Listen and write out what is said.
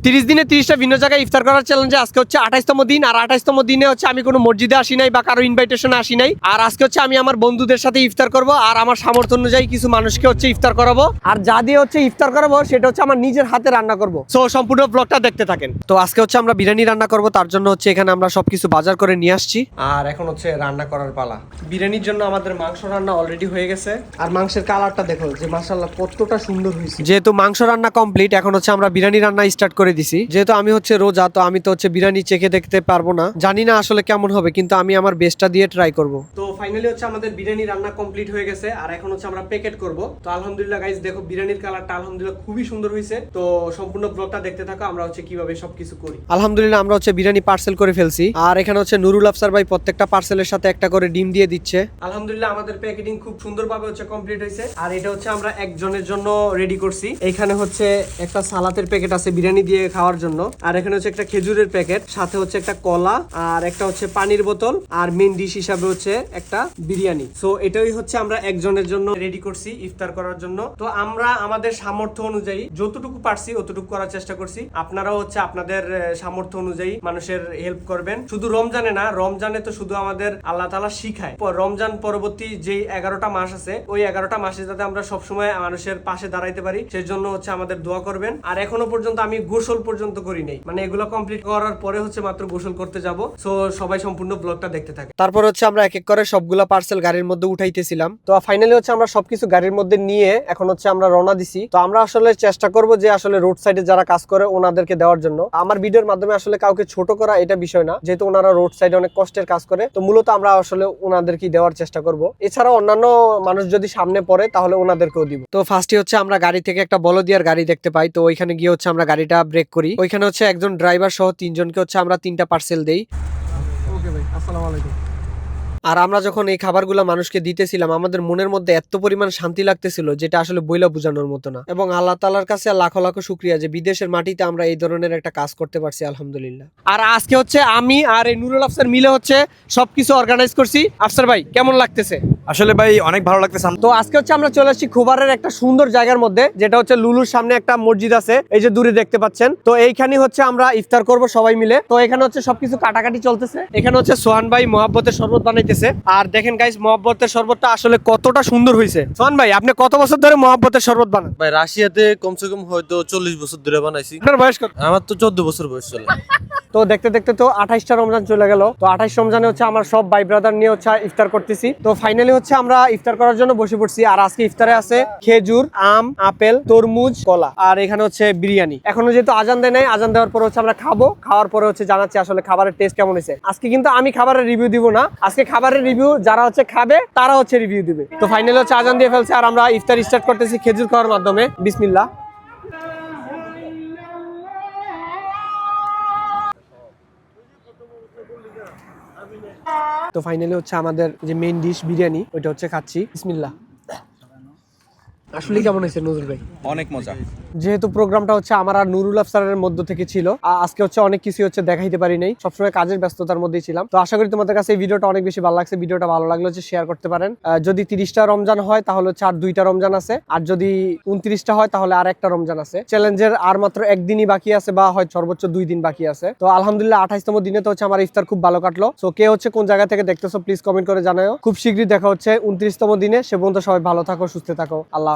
30 দিনে 30টা ভিন্ন জায়গায় ইফতার করার চ্যালেঞ্জে আজকে হচ্ছে 28তম দিন। আর 28তম দিনে হচ্ছে আমি কোনো মসজিদে আসি নাই বা কারো ইনভাইটেশনে আসি নাই। আর আজকে হচ্ছে আমি আমার বন্ধুদের সাথে ইফতার করব আর আমার সামর্থ্য অনুযায়ী কিছু মানুষকে হচ্ছে ইফতার করাবো। আর যা দিয়ে হচ্ছে ইফতার করাবো সেটা হচ্ছে আমার নিজের হাতে রান্না করব। সো সম্পূর্ণ ব্লগটা দেখতে থাকেন। তো আজকে হচ্ছে আমরা বিরিয়ানি রান্না করব, তার জন্য হচ্ছে এখানে আমরা সবকিছু বাজার করে নিয়ে আসছি। আর এখন হচ্ছে রান্না করার পালা। বিরিয়ানির জন্য আমাদের মাংস রান্না অলরেডি হয়ে গেছে। আর মাংসের কালারটা দেখো যে মাশাআল্লাহ কতটা সুন্দর হয়েছে। যেহেতু মাংস রান্না কমপ্লিট, এখন হচ্ছে আমরা বিরিয়ানি রান্না স্টার্ট করে দিছি। যেহেতু আমি হচ্ছে রোজা, তো আমি তো হচ্ছে বিরিয়ানি চেখে দেখতে পারবো না, জানি না আসলে কেমন হবে, কিন্তু আমি আমার বেস্টটা দিয়ে ট্রাই করব। তো ফাইনালি হচ্ছে আমাদের বিরিয়ানি রান্না কমপ্লিট হয়ে গেছে। আর এখন হচ্ছে আমরা প্যাকেট করব। তো আলহামদুলিল্লাহ গাইস, দেখো বিরিয়ানির কালারটা আলহামদুলিল্লাহ খুবই সুন্দর হয়েছে। তো সম্পূর্ণ ব্লগটা দেখতে থাকো আমরা হচ্ছে কিভাবে সবকিছু করি। আলহামদুলিল্লাহ আমরা হচ্ছে বিরিয়ানি পার্সেল করে ফেলছি। আর এখানে হচ্ছে নুরুল আফসার ভাই প্রত্যেকটা পার্সেলের সাথে একটা করে ডিম দিয়ে দিচ্ছে। আলহামদুলিল্লাহ আমাদের প্যাকেটিং খুব সুন্দরভাবে হচ্ছে কমপ্লিট হয়েছে। আর এটা হচ্ছে আমরা একজনের জন্য রেডি করছি। এখানে হচ্ছে একটা সালাতের প্যাকেট আছে বিরিয়ানি দিয়ে খাওয়ার জন্য। আর এখানে হচ্ছে একটা খেজুরের প্যাকেট, সাথে হচ্ছে একটা কলা, আর একটা হচ্ছে পানির বোতল, আর মেইন ডিশ হিসাবে হচ্ছে একটা বিরিয়ানি। সো এটাই হচ্ছে আমরা একজনের জন্য রেডি করছি ইফতার করার জন্য। তো আমরা আমাদের সামর্থ্য অনুযায়ী যতটুকু পারছি অতটুকু করার চেষ্টা করছি। আপনারাও হচ্ছে আপনাদের সামর্থ্য অনুযায়ী মানুষের হেল্প করবেন। শুধু রমজানে না, রমজানে তো শুধু আমাদের আল্লাহ তাআলা শিখায়। রমজান পরবর্তী যে 11টা মাস আছে, ওই 11টা মাসে যাতে আমরা সবসময় মানুষের পাশে দাঁড়াইতে পারি, সেই জন্য হচ্ছে আমাদের দোয়া করবেন। আর এখনো পর্যন্ত আমি গোসল পর্যন্ত করি নাই, মানে এগুলো কমপ্লিট করার পরে হচ্ছে মাত্র গোসল করতে যাব। সো সবাই সম্পূর্ণ ব্লগটা দেখতে থাকে। তারপর হচ্ছে আমরা এক এক করে সবগুলা পার্সেল গাড়ির মধ্যে উঠাইতেছিলাম। তো ফাইনালি হচ্ছে আমরা সবকিছু গাড়ির মধ্যে নিয়ে এখন হচ্ছে আমরা রওনা দিছি। তো আমরা আসলে চেষ্টা করব যে আসলে রোড সাইডে যারা কাজ করে ওনাদেরকে দেওয়ার জন্য। আমার ভিডিওর মাধ্যমে আসলে কাউকে ছোট করা এটা বিষয় না, যেহেতু ওনারা রোড সাইডে অনেক কষ্টের কাজ করে। তো মূলত আমরা আসলে ওনাদেরকে দেওয়ার চেষ্টা করব। এছাড়াও অন্যান্য মানুষ যদি সামনে পড়ে তাহলে ওনাদেরকেও দিব। তো ফার্স্টে হচ্ছে আমরা গাড়ি থেকে একটা বলদিয়ার গাড়ি দেখতে পাই। তো ওইখানে গিয়ে হচ্ছে আমরা গাড়িটা ব্রেক করি। ওইখানে হচ্ছে একজন ড্রাইভার সহ 3 জনকে হচ্ছে আমরা 3টা পার্সেল দেই। ওকে ভাই, আসসালামু আলাইকুম। আর আমরা যখন এই খাবারগুলো মানুষকে দিতেছিলাম, আমাদের মনের মধ্যে এত পরিমাণ শান্তি লাগতেছিল যেটা আসলে বইলা বোঝানোর মতো না। এবং আল্লাহ তাআলার কাছে লাখো লাখো শুকরিয়া যে বিদেশের মাটিতে আমরা এই ধরনের একটা কাজ করতে পারছি, আলহামদুলিল্লাহ। আর আজকে হচ্ছে আমি আর এই নুরুল আফসার মিলে হচ্ছে সবকিছু অর্গানাইজ করছি। আফসার ভাই কেমন লাগতেছে? আসলে ভাই অনেক ভালো লাগতেছে। তো আজকে হচ্ছে আমরা চলে আসছি খুবারের একটা সুন্দর জায়গার মধ্যে, যেটা হচ্ছে লুলুর সামনে একটা মসজিদ আছে, এই যে দূরে দেখতে পাচ্ছেন। তো এইখানে হচ্ছে আমরা ইফতার করব সবাই মিলে। তো এখানে হচ্ছে সবকিছু কাটাকাটি চলতেছে। এখানে হচ্ছে সোহান ভাই মহাব্বতের শরবত বানাইতেছে। আর দেখেন গাইস, মহাব্বতের শরবতটা আসলে কতটা সুন্দর হয়েছে। সোহান ভাই, আপনি কত বছর ধরে মহাব্বতের শরবত বানান? ভাই রাশিয়াতে কমসে কম হয়তো 40 বছর ধরে বানাইছি। আপনার বয়স কত? আমার তো 14 বছর বয়স চলে। তো দেখতে দেখতে তো 28টা রমজান চলে গেল। তো 28 রমজানে হচ্ছে আমার সব ভাই ব্রাদার নিয়ে হচ্ছে ইফতার করতেছি। তো ফাইনালি হচ্ছে আমরা ইফতার করার জন্য বসে পড়ছি। আর আজকে ইফতারে আছে খেজুর, আম, আপেল, তরমুজ, কলা, আর এখানে হচ্ছে বিরিয়ানি। এখনো যেহেতু আজান দেয় নাই, আজান দেওয়ার পর হচ্ছে আমরা খাবো। খাওয়ার পরে হচ্ছে জানাচ্ছি আসলে খাবারের টেস্ট কেমন হয়েছে। আজকে কিন্তু আমি খাবারের রিভিউ দিব না, আজকে খাবারের রিভিউ যারা হচ্ছে খাবে তারা হচ্ছে রিভিউ দিবে। তো ফাইনালি হচ্ছে আজান দিয়ে ফেলছে আর আমরা ইফতার স্টার্ট করতেছি খেজুর খাওয়ার মাধ্যমে। বিসমিল্লাহ। তো ফাইনালি হচ্ছে আমাদের যে মেইন ডিশ বিরিয়ানি, ওইটা হচ্ছে খাচ্ছি। বিসমিল্লাহ। আসলে কেমন হয়েছে নজরুল ভাই? অনেক মজা। যেহেতু প্রোগ্রামটা হচ্ছে আমার আর নুরুল আফসারের মধ্য থেকে ছিল, আজকে হচ্ছে অনেক কিছু হচ্ছে দেখাইতে পারি নাই, সবসময় কাজের ব্যস্ততার মধ্যেই ছিলাম। তো আশা করি তোমাদের কাছে এই ভিডিওটা অনেক বেশি ভালো লাগছে। ভিডিওটা ভালো লাগলে হচ্ছে শেয়ার করতে পারেন। যদি 30টা রমজান হয় তাহলে হচ্ছে আর 2টা রমজান আছে, আর যদি 29টা হয় তাহলে আর একটা রমজান আছে। চ্যালেঞ্জের আর মাত্র একদিনই বাকি আছে, বা হয় সর্বোচ্চ 2 দিন বাকি আছে। তো আলহামদুলিল্লাহ 28তম দিনে তো হচ্ছে আমার ইফতার খুব ভালো কাটলো। তো কে হচ্ছে কোন জায়গা থেকে দেখতেছো প্লিজ কমেন্ট করে জানাও। খুব শীঘ্রই দেখা হচ্ছে 29তম দিনে। সে পর্যন্ত সবাই ভালো থাকো, সুস্থ থাকো। আল্লাহ।